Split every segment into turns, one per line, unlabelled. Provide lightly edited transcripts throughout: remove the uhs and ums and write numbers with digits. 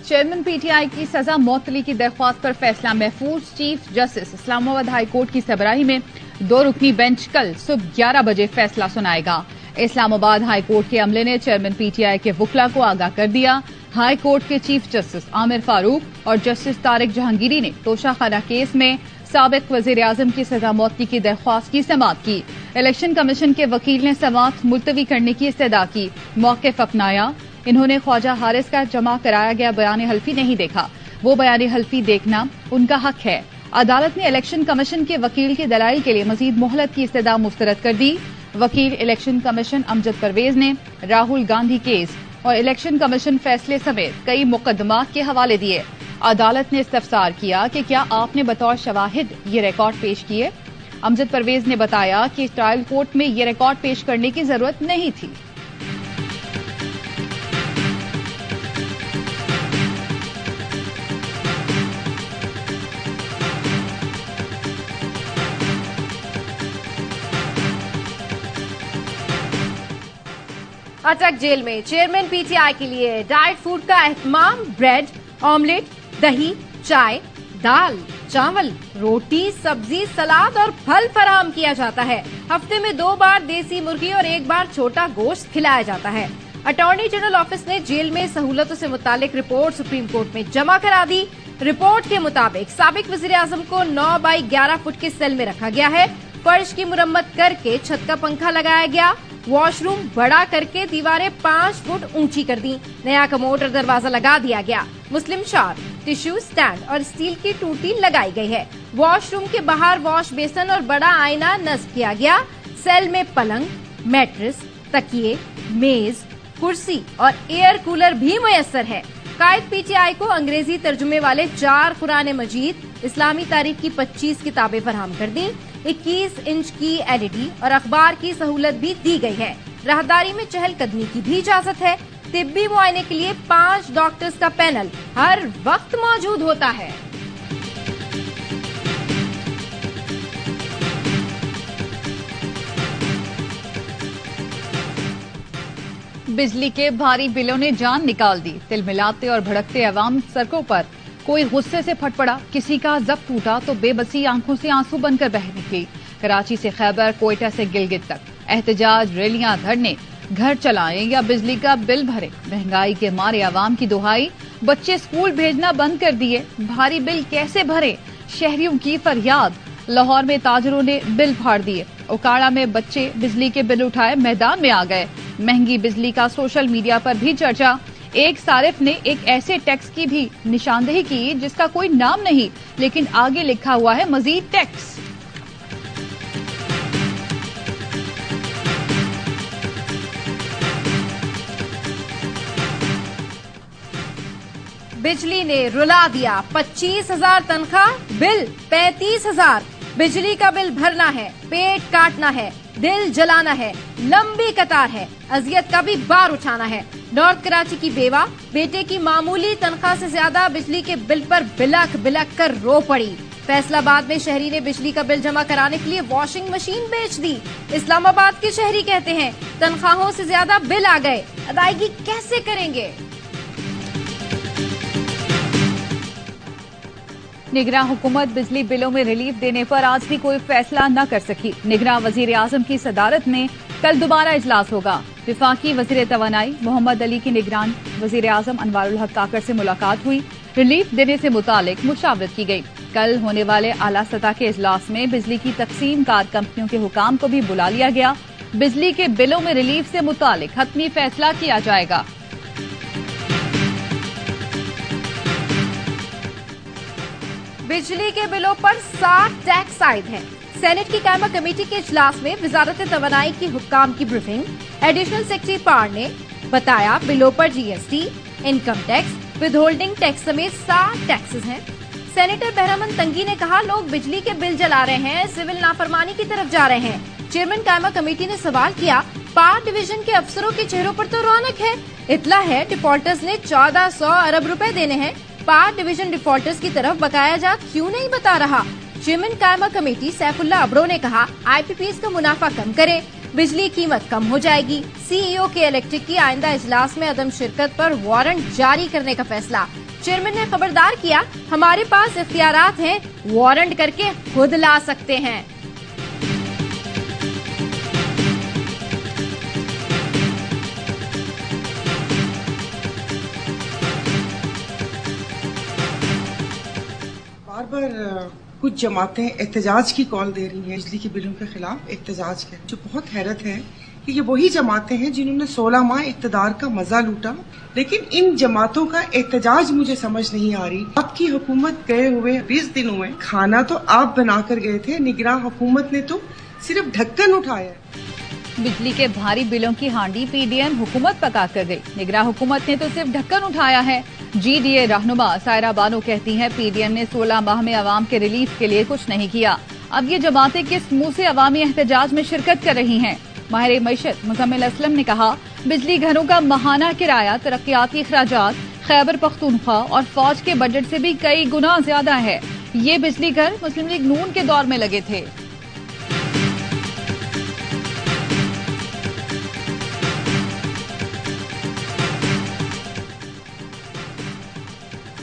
Chairman PTI की सजा मौतली की दरख्वास्त पर फैसला महफूज। Chief justice Islamabad high court की सरबराही में 2 रुकनी बेंच कल सुबह 11 बजे फैसला सुनाएगा। इस्लामाबाद हाई कोर्ट के अमले ने चेयरमैन पीटीआई के वकला को आगाह कर दिया। हाई कोर्ट के चीफ जस्टिस आमिर फारूक और जस्टिस तारिक जहांगीरी ने तोशाखाना केस में साबिक वजीर आजम की सजा मौतली की दरख्वास्त की समाअत की। इलेक्शन कमीशन के वकील ने समाअत मुलतवी करने की इस्तदा की, मौक़िफ़ अपनाया। इन्होंने ख्वाजा हारिस का जमा कराया गया बयान हल्फी नहीं देखा, वो बयान हल्फी देखना उनका हक है। अदालत ने इलेक्शन कमीशन के वकील के दलाइल के लिए मजीद मोहलत की इस्तदा मुस्तरद कर दी। वकील इलेक्शन कमीशन अमजद परवेज ने राहुल गांधी केस और इलेक्शन कमीशन फैसले समेत कई मुकदमात के हवाले दिए। अदालत ने इस्तफसार किया कि क्या आपने बतौर शवाहिद ये रिकॉर्ड पेश किए। अमजद परवेज ने बताया कि ट्रायल कोर्ट में ये रिकॉर्ड पेश करने की जरूरत नहीं थी।
अटक जेल में चेयरमैन पीटीआई के लिए डाइट फूड का एहतमाम। ब्रेड, ऑमलेट, दही, चाय, दाल, चावल, रोटी, सब्जी, सलाद और फल फराहम किया जाता है। हफ्ते में 2 बार देसी मुर्गी और 1 बार छोटा गोश्त खिलाया जाता है। अटॉर्नी जनरल ऑफिस ने जेल में सहूलतों से मुतालिक रिपोर्ट सुप्रीम कोर्ट में जमा करा दी। रिपोर्ट के मुताबिक साबिक वजीर आजम को 9 बाई 11 फुट के सेल में रखा गया है। फर्श की मुरम्मत करके छत का पंखा लगाया गया। वॉशरूम बड़ा करके दीवारें 5 फुट ऊंची कर दी। नया कमोड और दरवाजा लगा दिया गया। मुस्लिम शावर, टिश्यू स्टैंड और स्टील की टूटी लगाई गई है। वॉशरूम के बाहर वॉश बेसन और बड़ा आईना नस्ब किया गया। सेल में पलंग, मैट्रेस, तकिए, मेज, कुर्सी और एयर कूलर भी मुयस्सर है। कायद पीटीआई को अंग्रेजी तर्जुमे वाले 4 कुरान मजीद, इस्लामी तारीख की 25 किताबें फराहम कर दी। 21 इंच की एलईडी और अखबार की सहूलत भी दी गई है। राहदारी में चहलकदमी की भी इजाजत है। तिब्बी मुआयने के लिए 5 डॉक्टर्स का पैनल हर वक्त मौजूद होता है।
बिजली के भारी बिलों ने जान निकाल दी। तिलमिलाते और भड़कते अवाम सड़कों पर, कोई गुस्से से फट पड़ा, किसी का जब्त टूटा तो बेबसी आंखों से आंसू बनकर बह निकली। कराची से खैबर, कोयटा से गिलगित तक एहतजाज, रैलियां, धरने, घर चलाएं या बिजली का बिल भरे। महंगाई के मारे अवाम की दुहाई, बच्चे स्कूल भेजना बंद कर दिए, भारी बिल कैसे भरे, शहरियों की फरियाद। लाहौर में ताजरों ने बिल फाड़ दिए। उकाड़ा में बच्चे बिजली के बिल उठाए मैदान में आ गए। महंगी बिजली का सोशल मीडिया पर भी चर्चा। एक सारिफ ने एक ऐसे टैक्स की भी निशानदेही की जिसका कोई नाम नहीं, लेकिन आगे लिखा हुआ है मजीद टैक्स।
बिजली ने रुला दिया। 25,000 तनख्वाह, बिल 35,000। बिजली का बिल भरना है, पेट काटना है, दिल जलाना है, लंबी कतार है, अजियत का भी बार उठाना है। नॉर्थ कराची की बेवा बेटे की मामूली तनख्वाह से ज्यादा बिजली के बिल पर बिलख बिलख कर रो पड़ी। फैसलाबाद में शहरी ने बिजली का बिल जमा कराने के लिए वॉशिंग मशीन बेच दी। इस्लामाबाद के शहरी कहते हैं तनख्वाहों से ज्यादा बिल आ गए, अदायगी कैसे करेंगे।
निगरान हुकूमत बिजली बिलों में रिलीफ देने पर आज भी कोई फैसला न कर सकी। निगरान वजीर आजम की सदारत में कल दोबारा इजलास होगा। विफाकी वजीर तवानाई मोहम्मद अली की निगरान वजीर आजम अनवारुल हक काकड़ से मुलाकात हुई। रिलीफ देने से मुतालिक मुशावरत की गई। कल होने वाले आला सतह के इजलास में बिजली की तकसीम कार कंपनियों के हुकाम को भी बुला लिया गया। बिजली के बिलों में रिलीफ से मुतालिक हतमी फैसला किया जाएगा।
बिजली के बिलों पर 60 टैक्स आयद हैं। सेनेट की कायमा कमेटी के इजलास में वजारत तवानाई की हुक्काम की ब्रीफिंग। एडिशनल सेक्रेटरी पार ने बताया बिलों पर GST, income tax, withholding tax समेत 60 टैक्सेस हैं। सेनेटर बहरामन तंगी ने कहा लोग बिजली के बिल जला रहे हैं, सिविल नाफरमानी की तरफ जा रहे हैं। चेयरमैन कायमा कमेटी ने सवाल किया पावर डिवीजन के अफसरों के चेहरों पर तो रौनक है। इतला है डिफॉल्टर्स ने 1400 अरब रुपए देने हैं। पावर डिवीजन डिफॉल्टर्स की तरफ बकाया जा क्यों नहीं बता रहा। चेयरमैन कायमा कमेटी सैफुल्लाह अबरो ने कहा आईपीपीएस का मुनाफा कम करें, बिजली कीमत कम हो जाएगी। सीईओ के इलेक्ट्रिक की आइंदा इजलास में अदम शिरकत पर वारंट जारी करने का फैसला। चेयरमैन ने खबरदार किया, हमारे पास इख्तियारात हैं, वारंट करके खुद ला सकते हैं।
बार बार कुछ जमातें एहतजाज की कॉल दे रही हैं बिजली के बिलों के खिलाफ एहतजाज के, जो बहुत हैरत है कि ये वही जमातें हैं जिन्होंने 16 माह इक़्तिदार का मजा लूटा। लेकिन इन जमातों का एहतजाज मुझे समझ नहीं आ रही। आपकी हुकूमत गए हुए 20 दिन हुए, खाना तो आप बनाकर गए थे, निगरान हुकूमत ने तो सिर्फ ढक्कन उठाया।
बिजली के भारी बिलों की हांडी पीडीएम हुकूमत पका कर गई, निगरान हुकूमत ने तो सिर्फ ढक्कन उठाया है। जीडीए रहनुमा सायरा बानो कहती हैं, पीडीएम ने 16 माह में अवाम के रिलीफ के लिए कुछ नहीं किया। अब ये जमातें किस मुंह से अवामी एहतजाज में शिरकत कर रही हैं? माहिर मईशत मुजम्मिल असलम ने कहा, बिजली घरों का माहाना किराया, तरक्याती अखराजात खैबर पख्तूनख्वा और फौज के बजट से भी कई गुना ज्यादा है। ये बिजली घर मुस्लिम लीग नून के दौर में लगे थे।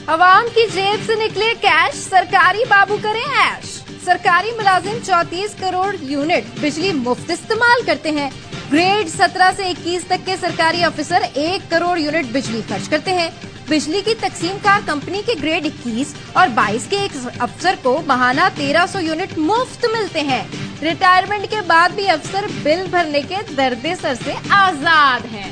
अवाम की जेब से निकले कैश, सरकारी बाबू करें ऐश। सरकारी मुलाजिम 34 करोड़ यूनिट बिजली मुफ्त इस्तेमाल करते हैं। ग्रेड 17 से 21 तक के सरकारी अफसर 1 करोड़ यूनिट बिजली खर्च करते हैं। बिजली की तकसीमकार कंपनी के ग्रेड 21 और 22 के एक अफसर को माहाना 1300 यूनिट मुफ्त मिलते हैं। रिटायरमेंट के बाद भी अफसर बिल भरने के दर्द सर से आजाद हैं।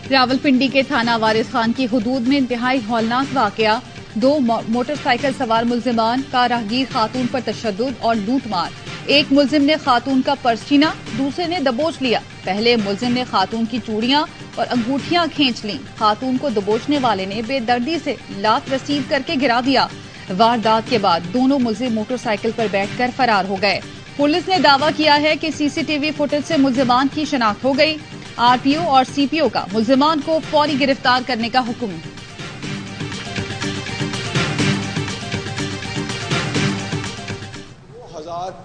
रावलपिंडी के थाना वारिस खान की हुदूद में इंतहाई हौलनाक वाकया। 2 मोटरसाइकिल सवार मुल्जिमान का राहगीर खातून पर तशद्दुद और लूटमार। एक मुल्जिम ने खातून का पर्स छीना, दूसरे ने दबोच लिया। पहले मुल्जिम ने खातून की चूड़ियां और अंगूठियां खींच लीं। खातून को दबोचने वाले ने बेदर्दी से लात रसीद करके गिरा दिया। वारदात के बाद दोनों मुल्जिम मोटरसाइकिल पर बैठकर फरार हो गए। पुलिस ने दावा किया है कि सीसीटीवी फुटेज से मुल्जिमान की शनाख्त हो गई। आरपीओ और सीपीओ का मुल्जिमान को फौरी गिरफ्तार करने का हुक्म।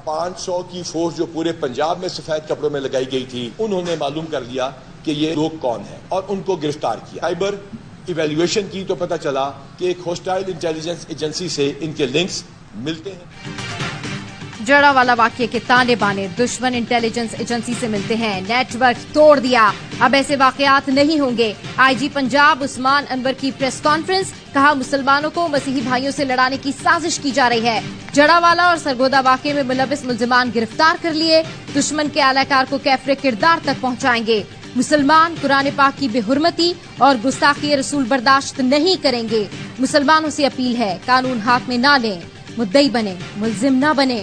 2500 की फोर्स जो पूरे पंजाब में सफेद कपड़ों में लगाई गई थी, उन्होंने मालूम कर लिया कि ये लोग कौन हैं और उनको गिरफ्तार किया। साइबर इवैल्यूएशन की तो पता चला कि एक होस्टाइल इंटेलिजेंस एजेंसी से इनके लिंक्स मिलते हैं।
जड़ावाला वाकये के ताने बाने दुश्मन इंटेलिजेंस एजेंसी से मिलते हैं, नेटवर्क तोड़ दिया, अब ऐसे वाकयात नहीं होंगे। आईजी पंजाब उस्मान अनवर की प्रेस कॉन्फ्रेंस, कहा मुसलमानों को मसीही भाइयों से लड़ाने की साजिश की जा रही है। जड़ावाला और सरगोदा वाकये में मुलविस मुल्जिमान गिरफ्तार कर लिए, दुश्मन के आलाकार को कैफरे किरदार तक पहुंचाएंगे। मुसलमान कुरान पाक की बेहुरमती और गुस्ताखी रसूल बर्दाश्त नहीं करेंगे। मुसलमानों से अपील है, कानून हाथ में ना लें, मुद्दई बने, मुल्जिम ना बने।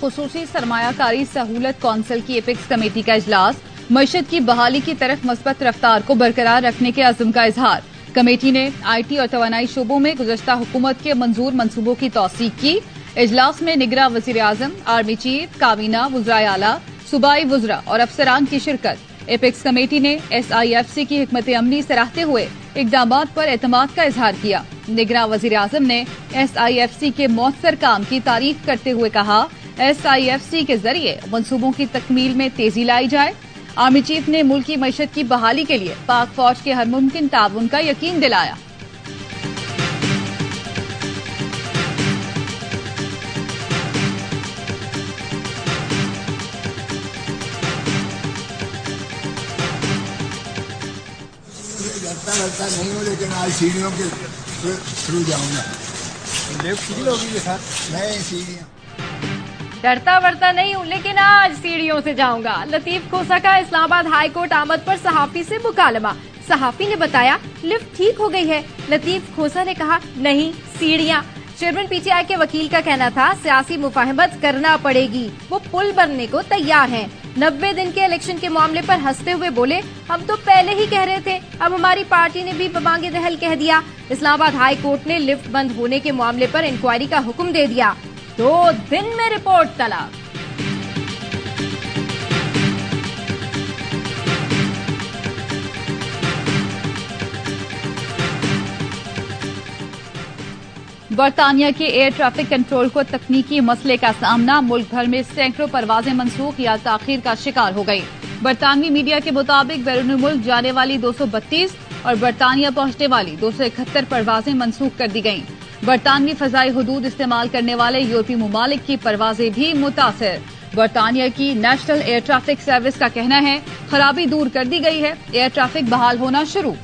खुसूसी सरमायाकारी सहूलत कौंसिल की एपिक्स कमेटी का इजलास, मईशत की बहाली की तरफ मस्बत रफ्तार को बरकरार रखने के अज़्म का इजहार। कमेटी ने IT और तवानाई शोबों में गुज़श्ता हुकूमत के मंजूर मनसूबों की तौसीक की। इजलास में निगरान वज़ीर आज़म, आर्मी चीफ, काबीना, वज़राए आला, सूबाई वज़रा और अफसरान की शिरकत। एपिक्स कमेटी ने SIFC की हिकमत अमली सराहते हुए इक़दामात पर एतमाद का इजहार किया। निगरान वज़ीर आज़म ने SIFC के मौसर काम की तारीफ करते हुए कहा, SIFC के जरिए मंसूबों की तकमील में तेजी लाई जाए। आर्मी चीफ ने मुल्क की मईशत की बहाली के लिए पाक फौज के हर मुमकिन ताउन का यकीन दिलाया।
लगता नहीं हो, लेकिन आज सीढ़ियों के थ्रू जाऊंगा। लेफ्ट सीढ़ी होगी के साथ नहीं सीढ़ियाँ।
डरता वरता नहीं हूँ, लेकिन आज सीढ़ियों से जाऊंगा। लतीफ खोसा का इस्लामाबाद हाई कोर्ट आमद पर सहाफी से मुकालमा। सहाफी ने बताया लिफ्ट ठीक हो गई है। लतीफ खोसा ने कहा नहीं, सीढ़ियाँ। चेयरमैन PTI के वकील का कहना था सियासी मुफाहमत करना पड़ेगी, वो पुल बनने को तैयार हैं। 90 दिन के इलेक्शन के मामले पर हंसते हुए बोले, हम तो पहले ही कह रहे थे, अब हमारी पार्टी ने भी बमांगे दहल कह दिया। इस्लामाबाद हाई कोर्ट ने लिफ्ट बंद होने के मामले पर इंक्वायरी का हुक्म दे दिया। 2 दिन में रिपोर्ट तलब।
बरतानिया के एयर ट्रैफिक कंट्रोल को तकनीकी मसले का सामना, मुल्क भर में सैकड़ों परवाजें मनसूख या ताखीर का शिकार हो गई। बरतानवी मीडिया के मुताबिक बैरून मुल्क जाने वाली 232 और बरतानिया पहुंचने वाली 271 परवाजें मनसूख कर दी गईं। बरतानवी फजाई हदूद इस्तेमाल करने वाले यूरोपीय ममालिक की परवाजें भी मुतासिर। बरतानिया की नेशनल एयर ट्रैफिक सर्विस का कहना है खराबी दूर कर दी गई है, एयर ट्रैफिक बहाल होना शुरू।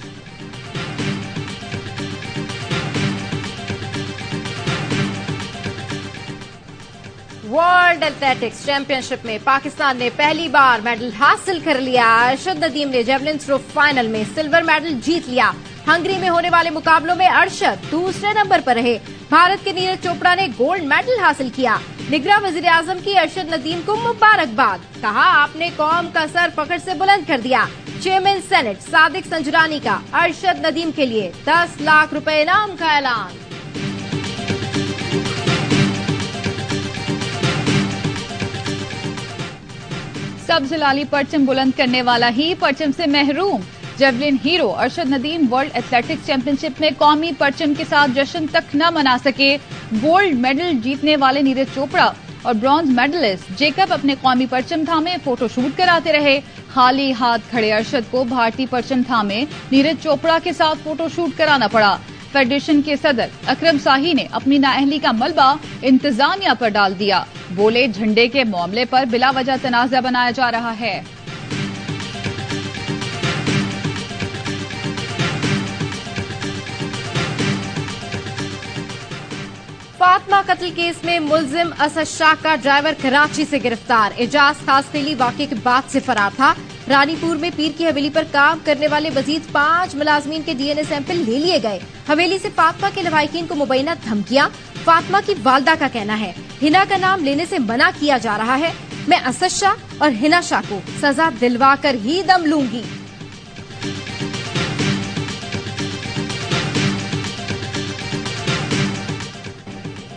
वर्ल्ड एथलेटिक्स चैंपियनशिप में पाकिस्तान ने पहली बार मेडल हासिल कर लिया। अरशद नदीम ने जेवलिन थ्रो फाइनल में सिल्वर मेडल जीत लिया। हंगरी में होने वाले मुकाबलों में अरशद दूसरे नंबर पर रहे। भारत के नीरज चोपड़ा ने गोल्ड मेडल हासिल किया। निगरां वजीर आजम की अरशद नदीम को मुबारकबाद, कहा आपने कौम का सर फख्र से बुलंद कर दिया। चेयरमैन सेनेट सादिक संजरानी का अरशद नदीम के लिए 10 लाख रुपए इनाम का ऐलान।
सब्ज लाली परचम बुलंद करने वाला ही परचम से महरूम। Javelin hero Arshad Nadeem world athletics championship में कौमी परचम के साथ जश्न तक न मना सके। गोल्ड मेडल जीतने वाले नीरज चोपड़ा और ब्रॉन्ज मेडलिस्ट जेकब अपने कौमी परचम थामे फोटोशूट कराते रहे। खाली हाथ खड़े अरशद को भारतीय परचम थामे नीरज चोपड़ा के साथ फोटोशूट कराना पड़ा। फेडरेशन के सदर अकरम शाही ने अपनी नाअहली का मलबा इंतजामिया पर डाल दिया। बोले झंडे के मामले पर बिला वजह तनाज़ा बनाया जा रहा है।
फातिमा कत्ल केस में मुलजिम असद शाह का ड्राइवर कराची से गिरफ्तार। एजाज खासखेली वाकये के बाद से फरार था। रानीपुर में पीर की हवेली पर काम करने वाले मजीद 5 मुलाजमीन के डीएनए सैंपल ले लिए गए। हवेली से फातिमा के लवाहिकीन को मुबैना धमकियां। फातिमा की वालदा का कहना है हिना का नाम लेने से मना किया जा रहा है। मैं असद शाह और हिना शाह को सजा दिलवा कर ही दम लूंगी।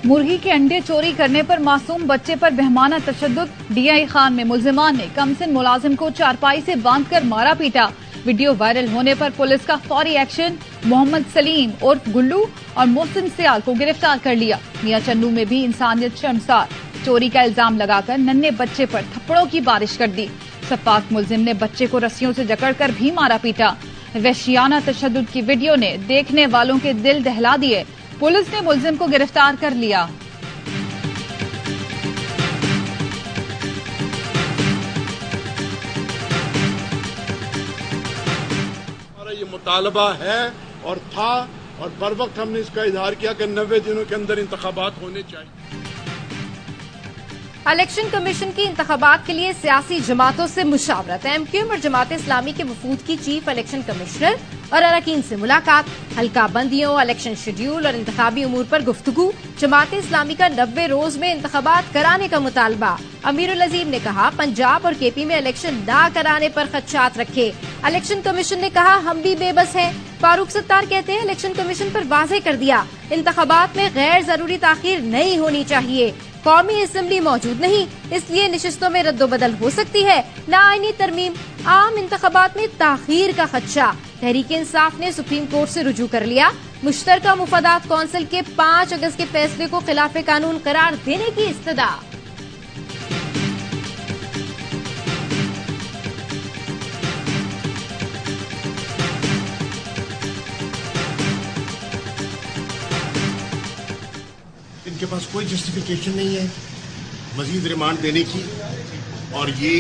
मुर्गी के अंडे चोरी करने पर मासूम बच्चे पर बेहमाना तशद्दुद। डीआई खान में मुलजिमान ने कमसिन मुलाजिम को चारपाई से बांधकर मारा पीटा। वीडियो वायरल होने पर पुलिस का फौरी एक्शन। मोहम्मद सलीम उर्फ गुल्लू और मोहसिन सियाल को गिरफ्तार कर लिया। मियां चन्नू में भी इंसानियत शर्मसार। चोरी का इल्जाम लगाकर नन्हे बच्चे पर थप्पड़ों की बारिश कर दी। सपाक मुलजिम ने बच्चे को रस्सियों से जकड़कर भी मारा पीटा। वहशियाना तशद्दुद की वीडियो ने देखने वालों के दिल दहला दिए। पुलिस ने मुलजिम को गिरफ्तार कर लिया।
हमारा ये मुतालबा है और था और बर वक्त हमने इसका इजहार किया कि 90 दिनों के अंदर इंतखाबात होने चाहिए।
इलेक्शन कमीशन की इंतखाबात के लिए सियासी जमातों से मुशावरत। एमक्यूएम और जमात इस्लामी के वफूद की चीफ इलेक्शन कमिश्नर और अरकान से मुलाकात। हल्का बंदियों, इलेक्शन शेड्यूल और इंतखाबी उमूर पर गुफ्तगू। जमात इस्लामी का 90 रोज में इंतखाबात कराने का मुतालबा। अमीरुल अजीम ने कहा पंजाब और केपी में इलेक्शन न कराने पर खदशात रखे। इलेक्शन कमीशन ने कहा हम भी बेबस हैं। फारूक सत्तार कहते हैं इलेक्शन कमीशन पर वाज़ेह कर दिया इंतखाबात में गैर जरूरी ताखीर नहीं होनी चाहिए। कौमी असेंबली मौजूद नहीं, इसलिए निशिस्तों में रद्दोबदल हो सकती है। नाआईनी तरमीम, आम इंतखाबात में ताखीर का खदशा। तहरीक इंसाफ ने सुप्रीम कोर्ट से रुजू कर लिया। मुश्तरका मुफादात कौंसिल के 5 अगस्त के फैसले को खिलाफ कानून करार देने की इस्तदा।
इनके पास कोई जस्टिफिकेशन नहीं है मजीद रिमांड देने की और ये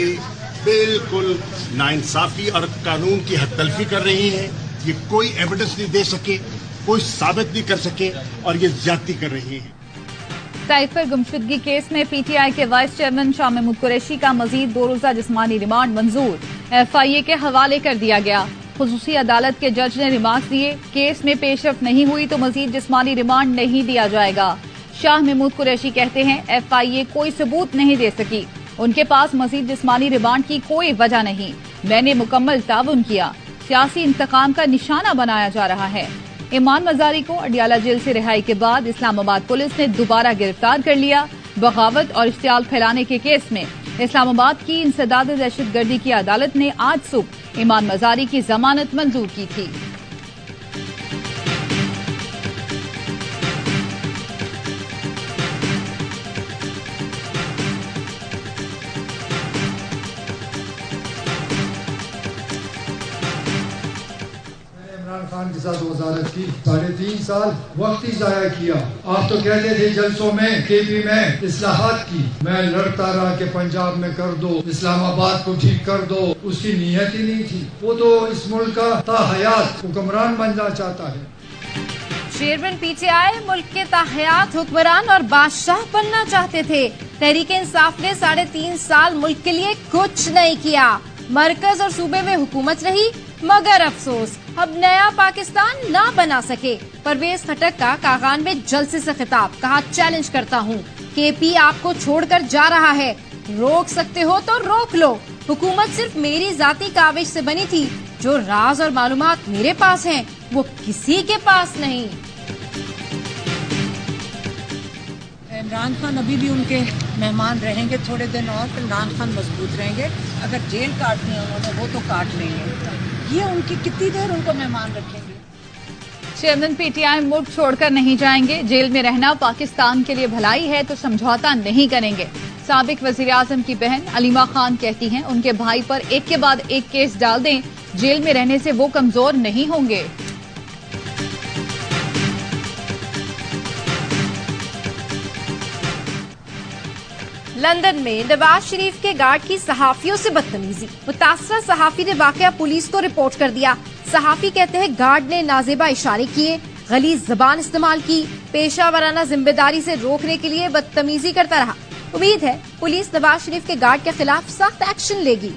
बिल्कुल नाइंसाफी और कानून की हद तलफी कर रही हैं। ये कोई एविडेंस नहीं दे सके, कोई साबित नहीं कर सके और ये ज्यादती कर रही हैं।
साइफर गुमशुदगी केस में पीटीआई के वाइस चेयरमैन शाह महमूद कुरैशी का मजीद 2 रोजा जिस्मानी रिमांड मंजूर। एफआईए के हवाले कर दिया गया। खुसूसी अदालत के जज ने रिमार्क्स दिए केस में पेशरफ नहीं हुई तो मजीद जिस्मानी रिमांड नहीं दिया जाएगा। शाह महमूद कुरैशी कहते हैं एफआईए कोई सबूत नहीं दे सकी, उनके पास मजीद जिस्मानी रिमांड की कोई वजह नहीं। मैंने मुकम्मल ताउन किया, सियासी इंतकाम का निशाना बनाया जा रहा है। ईमान मजारी को अडियाला जेल से रिहाई के बाद इस्लामाबाद पुलिस ने दोबारा गिरफ्तार कर लिया। बगावत और इश्तियाल फैलाने के केस में इस्लामाबाद की इंसदाद दहशतगर्दी की अदालत ने आज सुबह ईमान मजारी की जमानत मंजूर की थी।
खान के साथ वजारत की, 3.5 साल वक्त ही जाया किया। आप तो कहते थे जलसों में KP में इस्लाहात की, मैं लड़ता रहा कि पंजाब में कर दो, इस्लामाबाद को ठीक कर दो, उसकी नीयत ही नहीं थी। वो तो इस मुल्क का ताहयात हुक्मरान बनना चाहता है।
चेयरमैन PTI मुल्क के ताहयात हुक्मरान और बादशाह बनना चाहते थे। तहरीके इंसाफ ने 3.5 साल मुल्क के लिए कुछ नहीं किया। मरकज और सूबे में हुकूमत रही, मगर अफसोस अब नया पाकिस्तान ना बना सके। परवेज खटक का कागान में जलसे से खिताब, कहा चैलेंज करता हूँ, KP आपको छोड़कर जा रहा है, रोक सकते हो तो रोक लो। हुकूमत सिर्फ मेरी जाती काविश से बनी थी, जो राज और मालूमात मेरे पास हैं, वो किसी के पास नहीं।
इमरान खान अभी भी उनके मेहमान रहेंगे थोड़े दिन और, इमरान खान मजबूत रहेंगे। अगर जेल काटनी है उन्होंने वो तो काट लेंगे, ये उनकी कितनी देर उनको मेहमान रखेंगे।
चेयरमैन PTI मुल्क छोड़कर नहीं जाएंगे, जेल में रहना पाकिस्तान के लिए भलाई है तो समझौता नहीं करेंगे। साबिक वजीर आजम की बहन अलीमा खान कहती हैं उनके भाई पर एक के बाद एक केस डाल दें, जेल में रहने से वो कमजोर नहीं होंगे।
लंदन में नवाज शरीफ के गार्ड की सहाफियों से बदतमीजी, मुतासरा सहाफी ने वाकया पुलिस को रिपोर्ट कर दिया। सहाफी कहते हैं गार्ड ने नाजेबा इशारे किए, गलीज जबान इस्तेमाल की, पेशा वराना जिम्मेदारी से रोकने के लिए बदतमीजी करता रहा। उम्मीद है पुलिस नवाज शरीफ के गार्ड के खिलाफ सख्त एक्शन लेगी।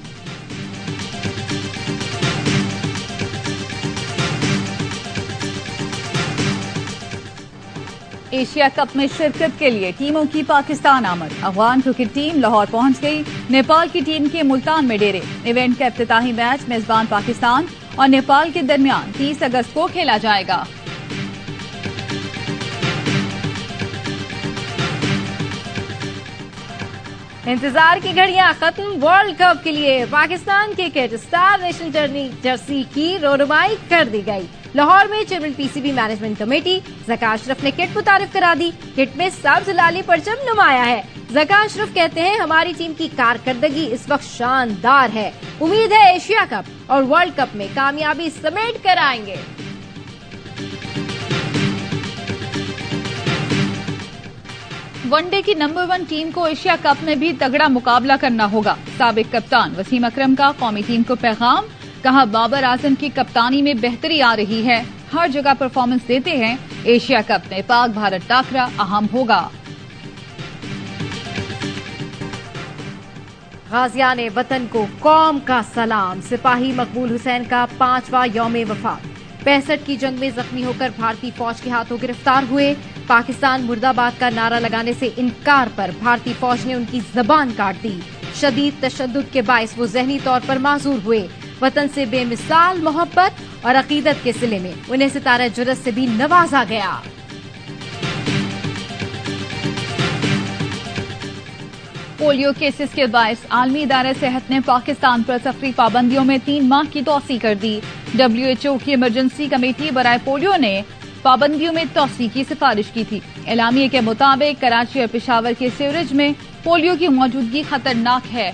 एशिया कप में शिरकत के लिए टीमों की पाकिस्तान आमद, अफगान क्रिकेट टीम लाहौर पहुंच गई, नेपाल की टीम के मुल्तान में डेरे। इवेंट का इफ्तिताही मैच मेजबान पाकिस्तान और नेपाल के दरमियान 30 अगस्त को खेला जाएगा।
इंतजार की घड़ियां खत्म, वर्ल्ड कप के लिए पाकिस्तान की किट स्टार नेशन जर्सी की रोनुमाई कर दी गई। लाहौर में chairman PCB management committee Zaka Ashraf ने किट मुतारिफ करा दी। किट में सब्ज लाली परचम नुमाया है। ज़का अशरफ कहते हैं हमारी टीम की कारकर्दगी इस वक्त शानदार है, उम्मीद है एशिया कप और वर्ल्ड कप में कामयाबी समेट कर आएंगे।
वनडे की नंबर 1 टीम को एशिया कप में भी तगड़ा मुकाबला करना होगा। साबिक कप्तान वसीम अकरम का कौमी टीम को पैगाम, कहा बाबर आजम की कप्तानी में बेहतरी आ रही है, हर जगह परफॉर्मेंस देते हैं, एशिया कप में पाक भारत टाकरा अहम होगा।
गाजियाने वतन को कौम का सलाम, सिपाही मकबूल हुसैन का 5वां यौम वफात। 65 की जंग में जख्मी होकर भारतीय फौज के हाथों गिरफ्तार हुए। पाकिस्तान मुर्दाबाद का नारा लगाने से इनकार पर भारतीय फौज ने उनकी जबान काट दी। शदीद तशद्दुद के बायस वो जहनी तौर पर माजूर हुए। वतन से बेमिसाल मोहब्बत और अकीदत के सिले में उन्हें सितारा जुर्रत से भी नवाजा गया।
पोलियो केसेस के बायस आलमी इदारे सेहत ने पाकिस्तान पर सफरी पाबंदियों में 3 माह की तोसी कर दी। WHO की इमरजेंसी कमेटी बराए पोलियो ने पाबंदियों में तोसी की सिफारिश की थी। एलामिये के मुताबिक कराची और पेशावर के सीवरेज में पोलियो की मौजूदगी खतरनाक है।